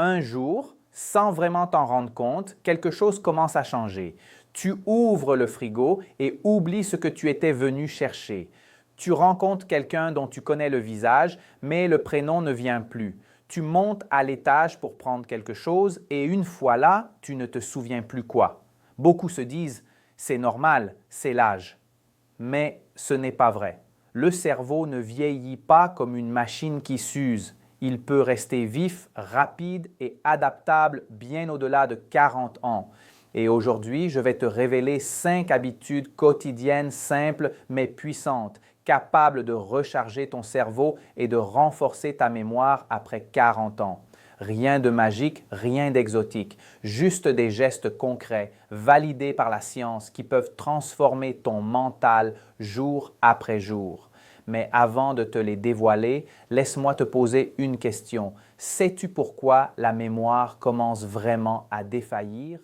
Un jour, sans vraiment t'en rendre compte, quelque chose commence à changer. Tu ouvres le frigo et oublies ce que tu étais venu chercher. Tu rencontres quelqu'un dont tu connais le visage, mais le prénom ne vient plus. Tu montes à l'étage pour prendre quelque chose et une fois là, tu ne te souviens plus quoi. Beaucoup se disent « c'est normal, c'est l'âge ». Mais ce n'est pas vrai. Le cerveau ne vieillit pas comme une machine qui s'use. Il peut rester vif, rapide et adaptable bien au-delà de 40 ans. Et aujourd'hui, je vais te révéler 5 habitudes quotidiennes simples mais puissantes, capables de recharger ton cerveau et de renforcer ta mémoire après 40 ans. Rien de magique, rien d'exotique, juste des gestes concrets, validés par la science qui peuvent transformer ton mental jour après jour. Mais avant de te les dévoiler, laisse-moi te poser une question. Sais-tu pourquoi la mémoire commence vraiment à défaillir?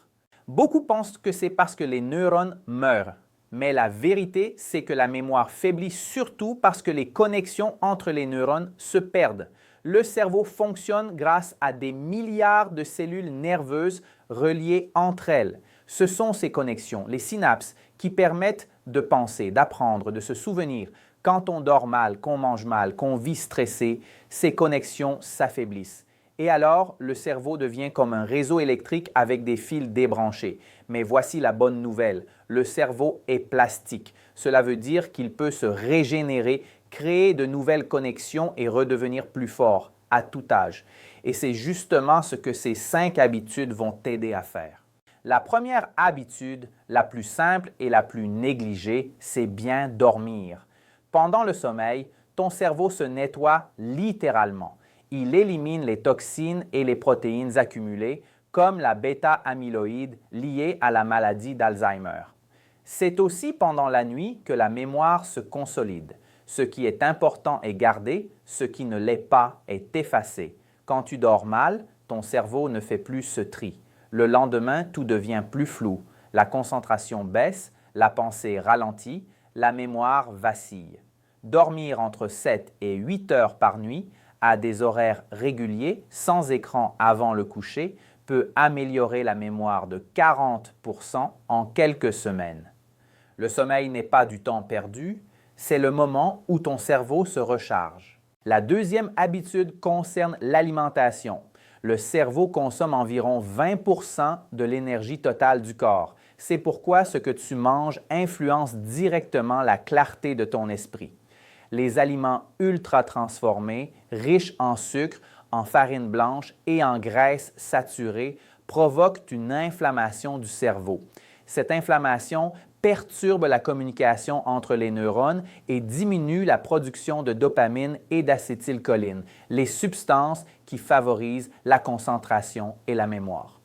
Beaucoup pensent que c'est parce que les neurones meurent. Mais la vérité, c'est que la mémoire faiblit surtout parce que les connexions entre les neurones se perdent. Le cerveau fonctionne grâce à des milliards de cellules nerveuses reliées entre elles. Ce sont ces connexions, les synapses, qui permettent de penser, d'apprendre, de se souvenir. Quand on dort mal, qu'on mange mal, qu'on vit stressé, ces connexions s'affaiblissent. Et alors, le cerveau devient comme un réseau électrique avec des fils débranchés. Mais voici la bonne nouvelle, le cerveau est plastique. Cela veut dire qu'il peut se régénérer, créer de nouvelles connexions et redevenir plus fort à tout âge. Et c'est justement ce que ces 5 habitudes vont t'aider à faire. La première habitude, la plus simple et la plus négligée, c'est bien dormir. Pendant le sommeil, ton cerveau se nettoie littéralement. Il élimine les toxines et les protéines accumulées, comme la bêta-amyloïde liée à la maladie d'Alzheimer. C'est aussi pendant la nuit que la mémoire se consolide. Ce qui est important est gardé, ce qui ne l'est pas est effacé. Quand tu dors mal, ton cerveau ne fait plus ce tri. Le lendemain, tout devient plus flou. La concentration baisse, la pensée ralentit, la mémoire vacille. Dormir entre 7 et 8 heures par nuit à des horaires réguliers, sans écran avant le coucher, peut améliorer la mémoire de 40% en quelques semaines. Le sommeil n'est pas du temps perdu, c'est le moment où ton cerveau se recharge. La deuxième habitude concerne l'alimentation. Le cerveau consomme environ 20% de l'énergie totale du corps. C'est pourquoi ce que tu manges influence directement la clarté de ton esprit. Les aliments ultra transformés, riches en sucre, en farine blanche et en graisses saturées provoquent une inflammation du cerveau. Cette inflammation perturbe la communication entre les neurones et diminue la production de dopamine et d'acétylcholine, les substances qui favorisent la concentration et la mémoire.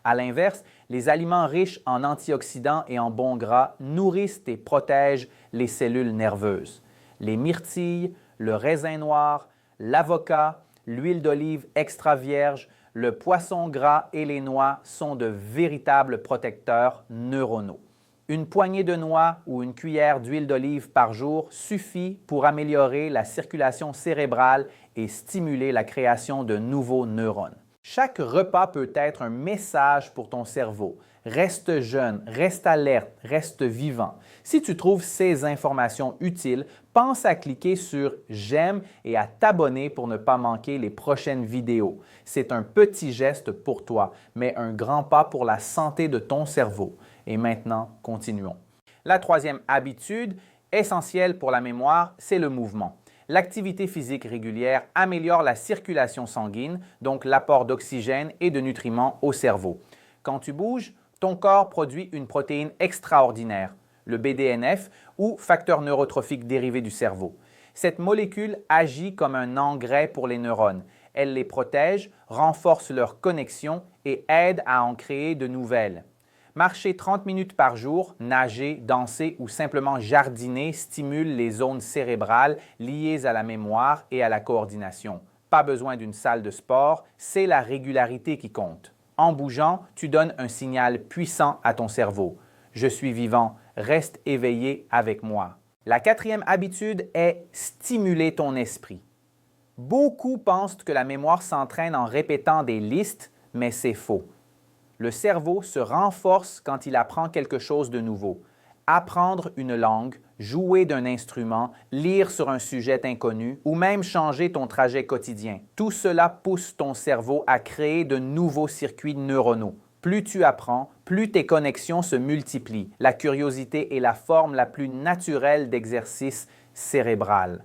À l'inverse, les aliments riches en antioxydants et en bons gras nourrissent et protègent les cellules nerveuses. Les myrtilles, le raisin noir, l'avocat, l'huile d'olive extra vierge, le poisson gras et les noix sont de véritables protecteurs neuronaux. Une poignée de noix ou une cuillère d'huile d'olive par jour suffit pour améliorer la circulation cérébrale et stimuler la création de nouveaux neurones. Chaque repas peut être un message pour ton cerveau. Reste jeune, reste alerte, reste vivant. Si tu trouves ces informations utiles, pense à cliquer sur « J'aime » et à t'abonner pour ne pas manquer les prochaines vidéos. C'est un petit geste pour toi, mais un grand pas pour la santé de ton cerveau. Et maintenant, continuons. La troisième habitude, essentielle pour la mémoire, c'est le mouvement. L'activité physique régulière améliore la circulation sanguine, donc l'apport d'oxygène et de nutriments au cerveau. Quand tu bouges, ton corps produit une protéine extraordinaire, le BDNF ou facteur neurotrophique dérivé du cerveau. Cette molécule agit comme un engrais pour les neurones. Elle les protège, renforce leur connexion et aide à en créer de nouvelles. Marcher 30 minutes par jour, nager, danser ou simplement jardiner stimule les zones cérébrales liées à la mémoire et à la coordination. Pas besoin d'une salle de sport, c'est la régularité qui compte. En bougeant, tu donnes un signal puissant à ton cerveau. Je suis vivant, reste éveillé avec moi. La quatrième habitude est stimuler ton esprit. Beaucoup pensent que la mémoire s'entraîne en répétant des listes, mais c'est faux. Le cerveau se renforce quand il apprend quelque chose de nouveau. Apprendre une langue, jouer d'un instrument, lire sur un sujet inconnu ou même changer ton trajet quotidien. Tout cela pousse ton cerveau à créer de nouveaux circuits neuronaux. Plus tu apprends, plus tes connexions se multiplient. La curiosité est la forme la plus naturelle d'exercice cérébral.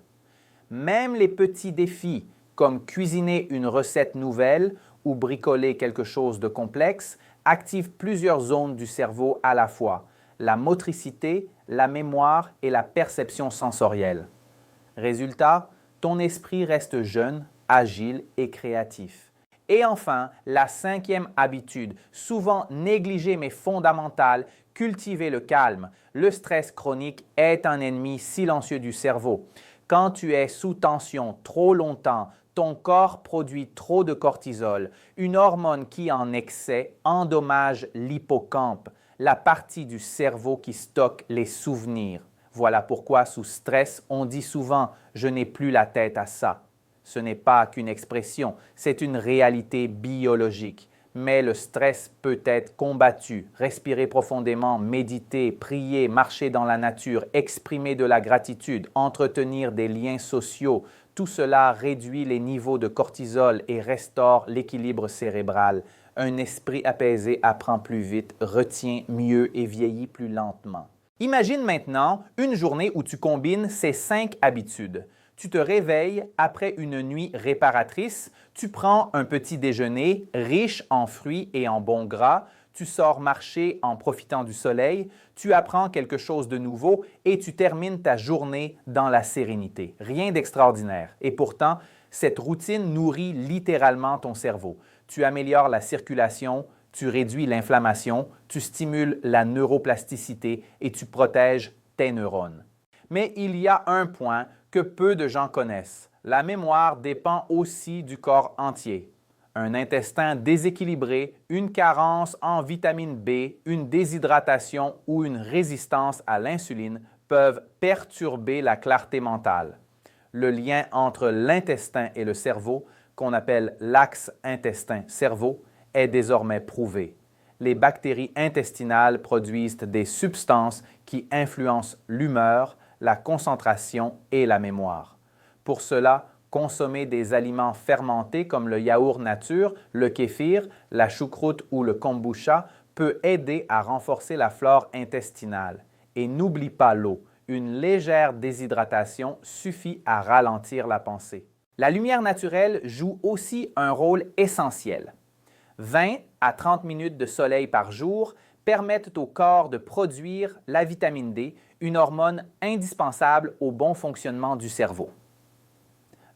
Même les petits défis, comme cuisiner une recette nouvelle ou bricoler quelque chose de complexe, activent plusieurs zones du cerveau à la fois, la motricité, la mémoire et la perception sensorielle. Résultat, ton esprit reste jeune, agile et créatif. Et enfin, la cinquième habitude, souvent négligée mais fondamentale, cultiver le calme. Le stress chronique est un ennemi silencieux du cerveau. Quand tu es sous tension trop longtemps, ton corps produit trop de cortisol, une hormone qui en excès endommage l'hippocampe, la partie du cerveau qui stocke les souvenirs. Voilà pourquoi sous stress, on dit souvent « je n'ai plus la tête à ça ». Ce n'est pas qu'une expression, c'est une réalité biologique. Mais le stress peut être combattu. Respirer profondément, méditer, prier, marcher dans la nature, exprimer de la gratitude, entretenir des liens sociaux. Tout cela réduit les niveaux de cortisol et restaure l'équilibre cérébral. Un esprit apaisé apprend plus vite, retient mieux et vieillit plus lentement. Imagine maintenant une journée où tu combines ces 5 habitudes. Tu te réveilles après une nuit réparatrice, tu prends un petit déjeuner riche en fruits et en bons gras, tu sors marcher en profitant du soleil, tu apprends quelque chose de nouveau et tu termines ta journée dans la sérénité. Rien d'extraordinaire. Et pourtant, cette routine nourrit littéralement ton cerveau. Tu améliores la circulation, tu réduis l'inflammation, tu stimules la neuroplasticité et tu protèges tes neurones. Mais il y a un point que peu de gens connaissent. La mémoire dépend aussi du corps entier. Un intestin déséquilibré, une carence en vitamine B, une déshydratation ou une résistance à l'insuline peuvent perturber la clarté mentale. Le lien entre l'intestin et le cerveau, qu'on appelle l'axe intestin-cerveau, est désormais prouvé. Les bactéries intestinales produisent des substances qui influencent l'humeur, la concentration et la mémoire. Pour cela, consommer des aliments fermentés comme le yaourt nature, le kéfir, la choucroute ou le kombucha peut aider à renforcer la flore intestinale. Et n'oublie pas l'eau. Une légère déshydratation suffit à ralentir la pensée. La lumière naturelle joue aussi un rôle essentiel. 20 à 30 minutes de soleil par jour permettent au corps de produire la vitamine D, une hormone indispensable au bon fonctionnement du cerveau.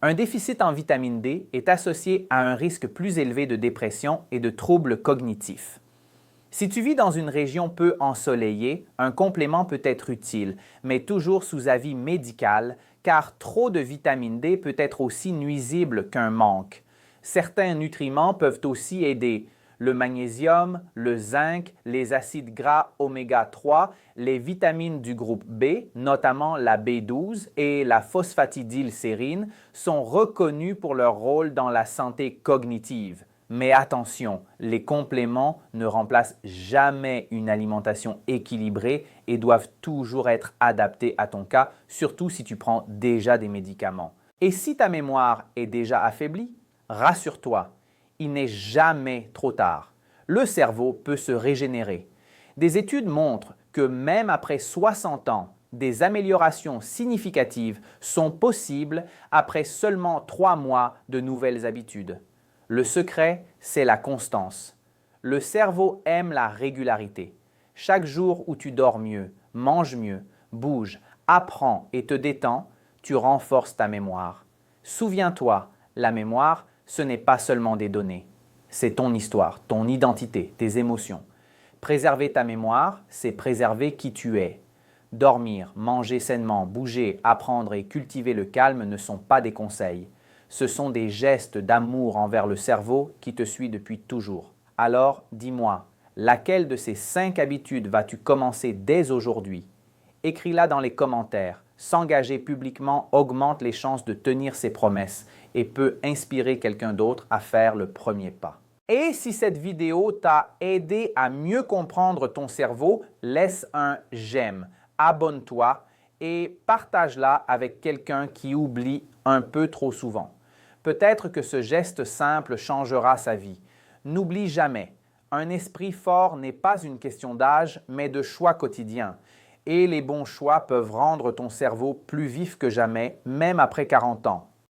Un déficit en vitamine D est associé à un risque plus élevé de dépression et de troubles cognitifs. Si tu vis dans une région peu ensoleillée, un complément peut être utile, mais toujours sous avis médical, car trop de vitamine D peut être aussi nuisible qu'un manque. Certains nutriments peuvent aussi aider. Le magnésium, le zinc, les acides gras oméga 3, les vitamines du groupe B, notamment la B12 et la phosphatidylsérine, sont reconnus pour leur rôle dans la santé cognitive. Mais attention, les compléments ne remplacent jamais une alimentation équilibrée et doivent toujours être adaptés à ton cas, surtout si tu prends déjà des médicaments. Et si ta mémoire est déjà affaiblie, rassure-toi, il n'est jamais trop tard. Le cerveau peut se régénérer. Des études montrent que même après 60 ans, des améliorations significatives sont possibles après seulement 3 mois de nouvelles habitudes. Le secret, c'est la constance. Le cerveau aime la régularité. Chaque jour où tu dors mieux, manges mieux, bouges, apprends et te détends, tu renforces ta mémoire. Souviens-toi, la mémoire, ce n'est pas seulement des données. C'est ton histoire, ton identité, tes émotions. Préserver ta mémoire, c'est préserver qui tu es. Dormir, manger sainement, bouger, apprendre et cultiver le calme ne sont pas des conseils. Ce sont des gestes d'amour envers le cerveau qui te suit depuis toujours. Alors, dis-moi, laquelle de ces 5 habitudes vas-tu commencer dès aujourd'hui? Écris-la dans les commentaires. S'engager publiquement augmente les chances de tenir ses promesses et peut inspirer quelqu'un d'autre à faire le premier pas. Et si cette vidéo t'a aidé à mieux comprendre ton cerveau, laisse un j'aime, abonne-toi et partage-la avec quelqu'un qui oublie un peu trop souvent. Peut-être que ce geste simple changera sa vie. N'oublie jamais, un esprit fort n'est pas une question d'âge, mais de choix quotidiens. Et les bons choix peuvent rendre ton cerveau plus vif que jamais, même après 40 ans.